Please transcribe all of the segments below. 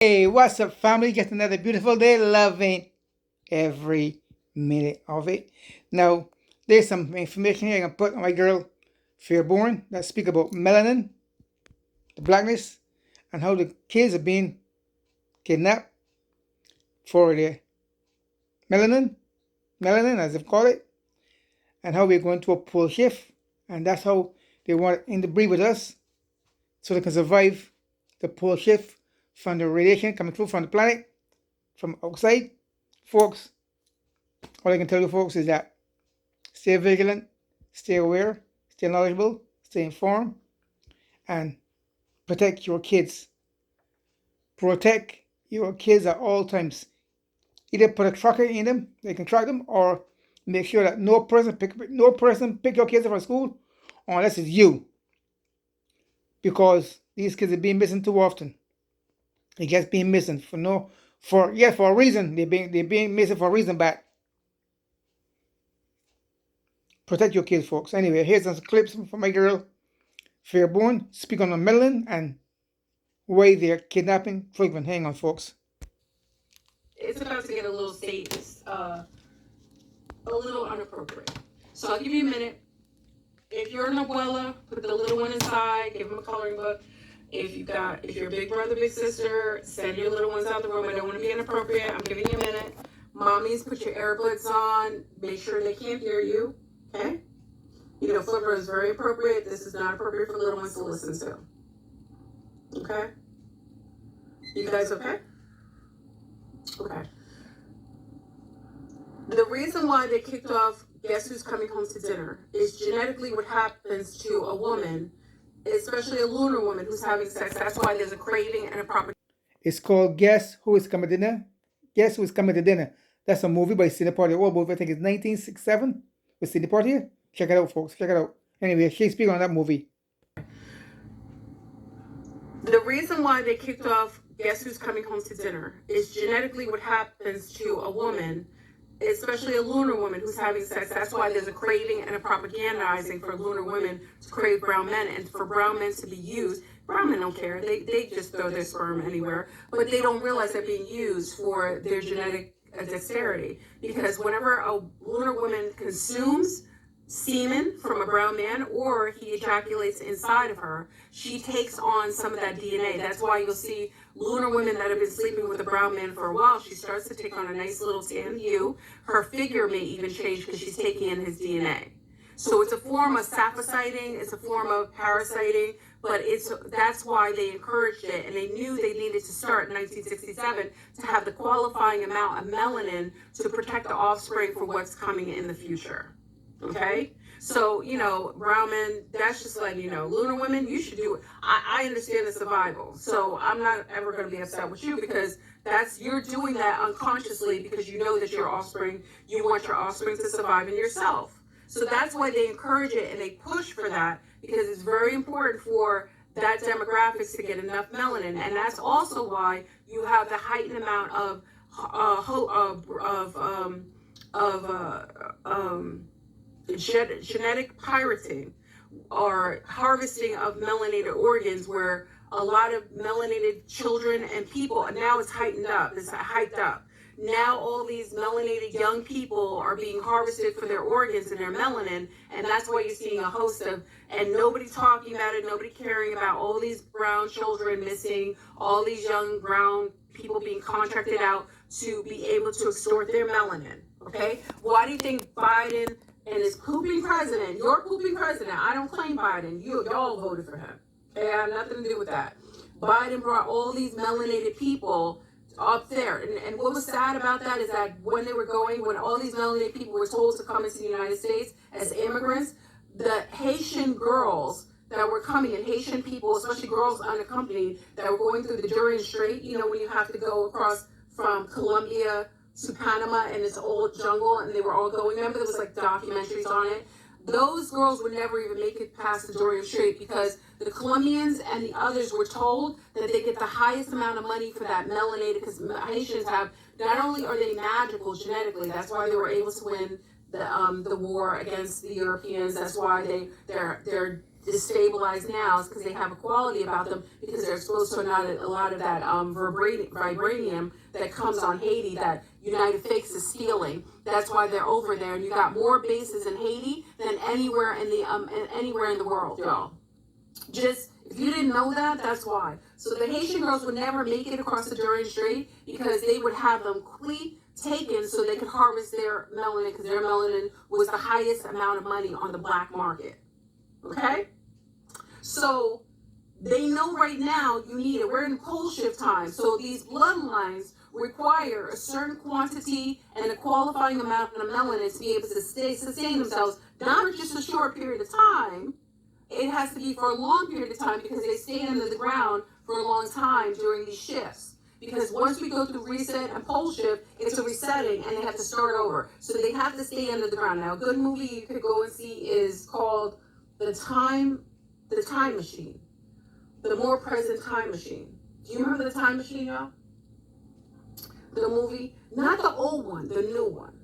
Hey, what's up, family? Just another beautiful day, loving every minute of it. Now, there's some information here I can put on my girl, FleurBrun, that speak about melanin, the blackness, and how the kids are being kidnapped for the melanin, as they call it, and how we're going to a pole shift, and that's how they want to interbreed with us so they can survive the pole shift from the radiation coming through from the planet, from outside. Folks, all I can tell you folks is that stay vigilant, stay aware, stay knowledgeable, stay informed, and protect your kids. Protect your kids at all times. Either put a tracker in them, they can track them, or make sure that no person pick your kids up from school unless it's you. Because these kids are being missing too often. They just being missing for a reason. They're being missing for a reason, but protect your kids, folks. Anyway, here's some clips from my girl, FleurBrun, speak on the melanin and why they're kidnapping FleurBrun. Hang on, folks. It's about to get a little a little inappropriate. So I'll give you a minute. If you're an abuela, put the little one inside, give them a coloring book. If you're a big brother, big sister, send your little ones out the room. I don't want to be inappropriate. I'm giving you a minute. Mommies, put your earbuds on. Make sure they can't hear you. Okay? You know, FleurBrun is very appropriate. This is not appropriate for little ones to listen to. Okay? You guys okay? Okay. The reason why they kicked off Guess Who's Coming Home to Dinner is genetically what happens to a woman, especially a lunar woman who's having sex. That's why there's a craving and a proper. It's called Guess Who Is Coming to Dinner? Guess Who Is Coming to Dinner? That's a movie by Sidney Poitier. Old movie, I think it's 1967 with Sidney Poitier. Check it out, folks. Check it out. Anyway, Shakespeare on that movie. The reason why they kicked off Guess Who's Coming Home to Dinner is genetically what happens to a woman, especially a lunar woman who's having sex. That's why there's a craving and a propagandizing for lunar women to crave brown men and for brown men to be used. Brown men don't care. They just throw their sperm anywhere, but they don't realize they're being used for their genetic dexterity. Because whenever a lunar woman consumes semen from a brown man or he ejaculates inside of her, she takes on some of that DNA. That's why you'll see lunar women that have been sleeping with a brown man for a while, she starts to take on a nice little tan hue. Her figure may even change because she's taking in his DNA. So it's a form of saphocyting, it's a form of parasiting, but that's why they encouraged it, and they knew they needed to start in 1967 to have the qualifying amount of melanin to protect the offspring for what's coming in the future. Okay? So, you know, brown men, that's just letting you know. Lunar women, you should do it. I understand the survival. So I'm not ever going to be upset with you because you're doing that unconsciously because you know that you want your offspring to survive in yourself. So that's why they encourage it and they push for that because it's very important for that demographics to get enough melanin. And that's also why you have the heightened amount of genetic pirating or harvesting of melanated organs where a lot of melanated children and people, now it's heightened up, it's hyped up. Now all these melanated young people are being harvested for their organs and their melanin, and that's why you're seeing a host of, and nobody talking about it, nobody caring about all these brown children missing, all these young brown people being contracted out to be able to extort their melanin, okay? Why do you think Biden and his pooping president, your pooping president, I don't claim Biden, y'all voted for him, okay? I have nothing to do with that. Biden brought all these melanated people up there. And what was sad about that is that when all these melanated people were told to come into the United States as immigrants, the Haitian girls that were coming and Haitian people, especially girls unaccompanied, that were going through the Durian Strait, you know, when you have to go across from Colombia to Panama and this old jungle and they were all going, remember there was like documentaries on it? Those girls would never even make it past the Durian Strait because the Colombians and the others were told that they get the highest amount of money for that melanated, because Haitians have, not only are they magical genetically, that's why they were able to win the war against the Europeans, that's why their destabilized now is because they have a quality about them because they're exposed to a lot of that vibranium that comes on Haiti that United Fakes is stealing. That's why they're over there, and you got more bases in Haiti than anywhere in the world, y'all. Just if you didn't know that, that's why. So the Haitian girls would never make it across the Durand Strait because they would have them taken so they could harvest their melanin because their melanin was the highest amount of money on the black market. Okay? So they know right now you need it. We're in pole shift time. So these bloodlines require a certain quantity and a qualifying amount of melanin to be able to sustain themselves, not for just a short period of time. It has to be for a long period of time because they stay under the ground for a long time during these shifts. Because once we go through reset and pole shift, it's a resetting and they have to start over. So they have to stay under the ground. Now, a good movie you could go and see is called The Time Machine. The More Present Time Machine. Do you remember The Time Machine, y'all? The movie? Not the old one, the new one.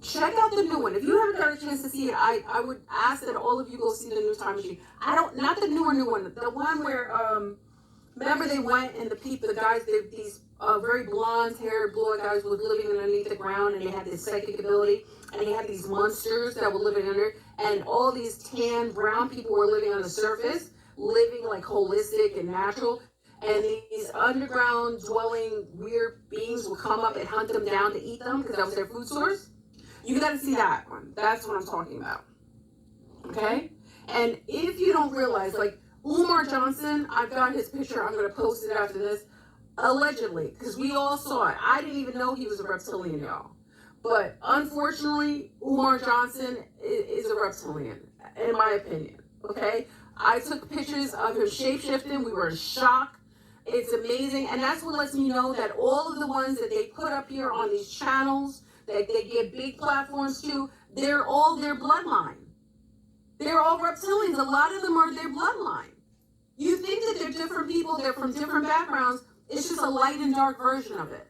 Check out the new one. If you haven't got a chance to see it, I would ask that all of you go see the new Time Machine. Not the new one. The one where, remember they went and the guys, these very blonde-haired, blue-eyed guys were living underneath the ground and they had this psychic ability and they had these monsters that were living under, and all these tan, brown people were living on the surface, living like holistic and natural. And these underground dwelling weird beings would come up and hunt them down to eat them because that was their food source. You got to see that one. That's what I'm talking about. Okay? And if you don't realize, like Umar Johnson, I've got his picture. I'm going to post it after this. Allegedly, because we all saw it. I didn't even know he was a reptilian, y'all. But unfortunately, Umar Johnson is a reptilian, in my opinion. Okay? I took pictures of him shape-shifting. We were in shock. It's amazing. And that's what lets me know that all of the ones that they put up here on these channels, that they give big platforms to, they're all their bloodline. They're all reptilians. A lot of them are their bloodline. You think that they're different people, they're from different backgrounds. It's just a light and dark version of it.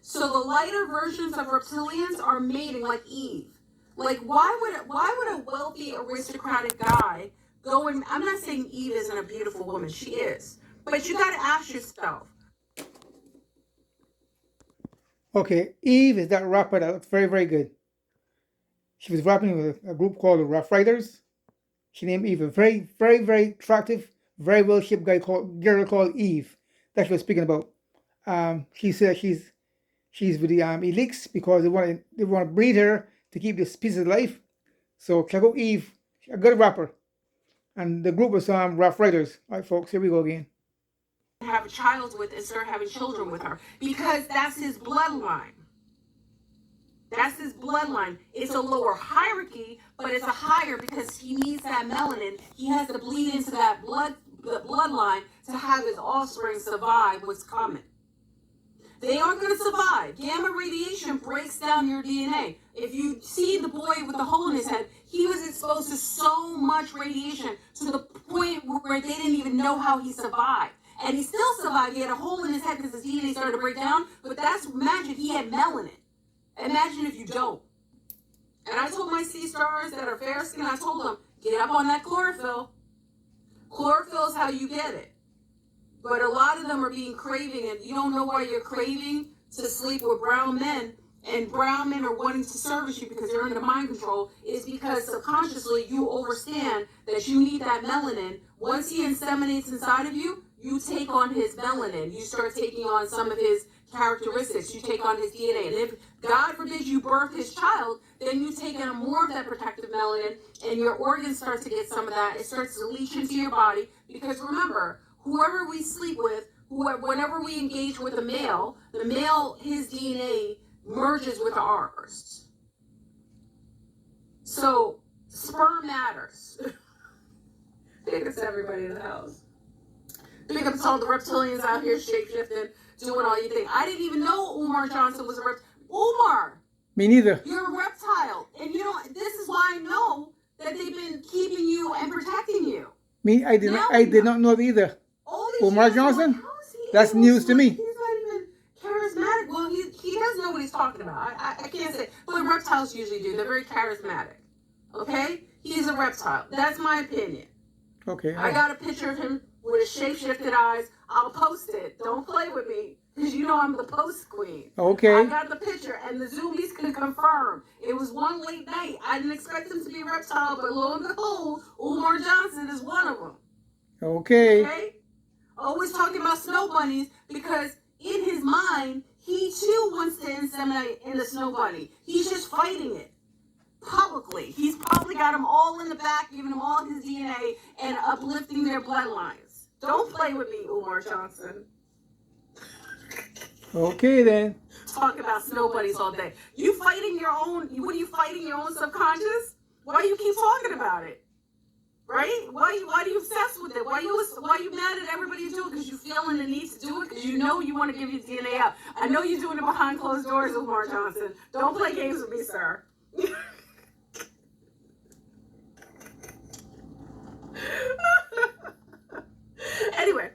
So the lighter versions of reptilians are mating like Eve. Like, why would a wealthy, aristocratic guy go and, I'm not saying Eve isn't a beautiful woman, she is. But you got to ask yourself. Okay, Eve is that rapper that looks very, very good. She was rapping with a group called the Rough Riders. She named Eve a very, very, very attractive, very well-shaped girl called Eve. That's what we're speaking about. She said she's with the elites because they want to breed her to keep this piece of life. So check out Eve, a good rapper. And the group was Rough Riders. All right, folks, here we go again. Have a child with and start having children with her because that's his bloodline. That's his bloodline. It's a lower hierarchy, but it's a higher because he needs that melanin. He has to bleed into that bloodline to have his offspring survive what's coming. They aren't going to survive. Gamma radiation breaks down your DNA. If you see the boy with the hole in his head, he was exposed to so much radiation to the point where they didn't even know how he survived. And he still survived. He had a hole in his head because his DNA started to break down. But imagine he had melanin. Imagine if you don't. And I told my sea stars that are fair skin, I told them, get up on that chlorophyll. Chlorophyll is how you get it. But a lot of them are being craving, and you don't know why you're craving to sleep with brown men, and brown men are wanting to service you because they're under mind control, is because subconsciously you understand that you need that melanin. Once he inseminates inside of you, you take on his melanin. You start taking on some of his characteristics. You take on his DNA. And if, God forbid, you birth his child, then you take on more of that protective melanin, and your organs start to get some of that. It starts to leach into your body. Because remember, whoever we sleep with, whenever we engage with the male, his DNA merges with ours. So, sperm matters. Big up to everybody in the house. Big up to all the reptilians out here shape-shifting, doing all you think. I didn't even know Umar Johnson was a reptile. Umar! Me neither. You're a reptile. And this is why I know that they've been keeping you and protecting you. Me, I did not know it either. Umar Johnson? That's news to me. He's not even charismatic. Well, he does know what he's talking about. I can't say. But reptiles usually do. They're very charismatic. Okay? He's a reptile. That's my opinion. Okay. I got a picture of him with his shape-shifted eyes. I'll post it. Don't play with me, because you know I'm the post queen. Okay. I got the picture, and the Zoomies can confirm. It was one late night. I didn't expect him to be a reptile, but lo and behold, Umar Johnson is one of them. Okay. Okay? Always talking about snow bunnies, because in his mind, he too wants to inseminate in the snow bunny. He's just fighting it publicly. He's probably got them all in the back, giving them all his DNA and uplifting their bloodlines. Don't play with me, Umar Johnson. Okay then. Talk about snow bunnies all day. You fighting your own? What are you fighting your own subconscious? Why do you keep talking about it? Right? Why do you obsessed with it? Why you mad at everybody you do it? Because you feeling the need to do it? Because you know you want to give your DNA up. I know you're doing it behind closed doors, Umar Johnson. Don't play games with me, sir. Anyway,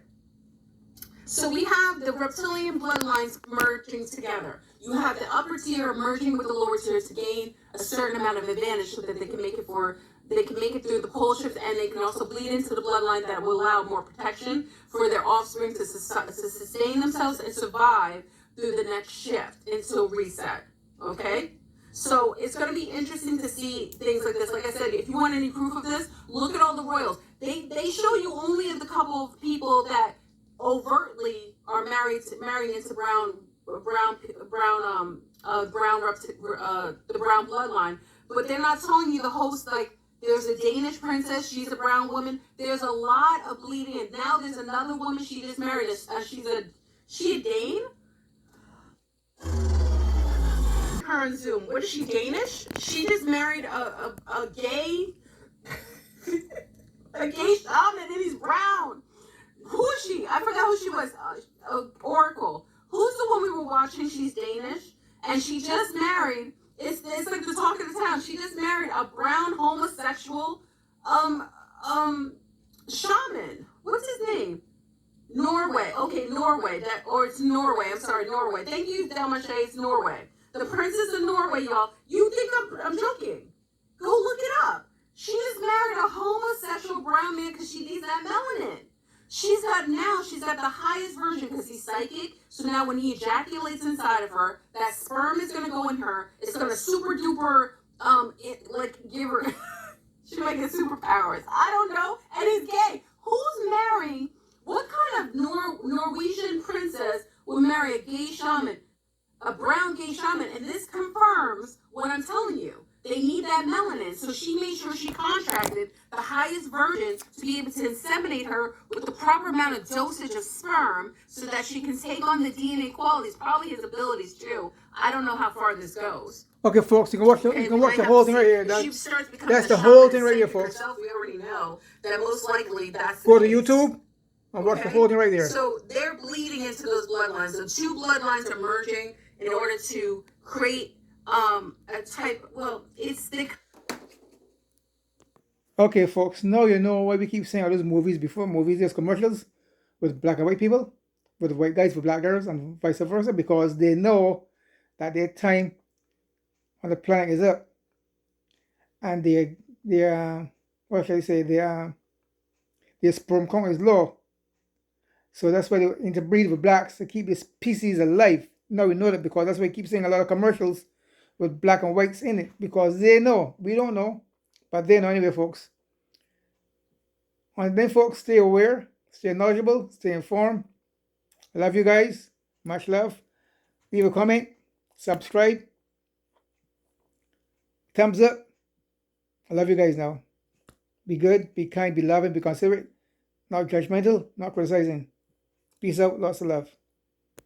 so we have the reptilian bloodlines merging together. You have the upper tier merging with the lower tier to gain a certain amount of advantage, so that they can make it through the pole shift, and they can also bleed into the bloodline that will allow more protection for their offspring to sustain themselves and survive through the next shift until reset. Okay? So it's going to be interesting to see things like this. Like I said, if you want any proof of this, look at all the royals. They show you only the couple of people that overtly are marrying into the brown bloodline, but they're not telling you the host. Like, there's a Danish princess, she's a brown woman. There's a lot of bleeding, and now there's another woman she just married. She a Dane? Her on Zoom. What is she, Danish? She just married a gay a gay shaman, and he's brown. Who is she? I forgot who she was. Oracle. Who's the one we were watching? She's Danish, and she just married. It's like the talk of the town. She just married a brown homosexual shaman. What's his name? Norway. Okay, Norway. It's Norway. I'm sorry, Norway. Thank you, Delmache. It's Norway. The princess of Norway, y'all. You think I'm joking? Go look it up. She just married a homosexual brown man because she needs that melanin. She's got the highest version because he's psychic. So now when he ejaculates inside of her, that sperm is going to go in her. It's going to super duper, give her, she might get superpowers. I don't know. And he's gay. Who's marrying? What kind of Norwegian princess would marry a gay shaman? A brown gay shaman? And this confirms what I'm telling you. They need that melanin. So she made sure she contracted the highest version to be able to inseminate her with the proper amount of dosage of sperm so that she can take on the DNA qualities, probably his abilities too. I don't know how far this goes. Okay, folks, you can watch the whole thing right here. That's the a whole shaman thing right here, psychic folks. herself. We already know that most likely that's the Go to case. YouTube and watch the whole thing right there. So they're bleeding into those bloodlines. The two bloodlines are merging in order to create a type. Well, it's the. Okay, folks, now you know why we keep saying all those movies before movies, there's commercials with black and white people, with white guys with black girls, and vice versa, because they know that their time on the planet is up, and their what shall I say, their sperm count is low. So that's why they interbreed with blacks to keep this species alive. Now we know that because that's why we keep seeing a lot of commercials with black and whites in it, because they know. We don't know, but they know anyway, folks. And then, folks, stay aware, stay knowledgeable, stay informed. I love you guys. Much love. Leave a comment, subscribe, thumbs up. I love you guys now. Be good, be kind, be loving, be considerate, not judgmental, not criticizing. Peace out, lots of love.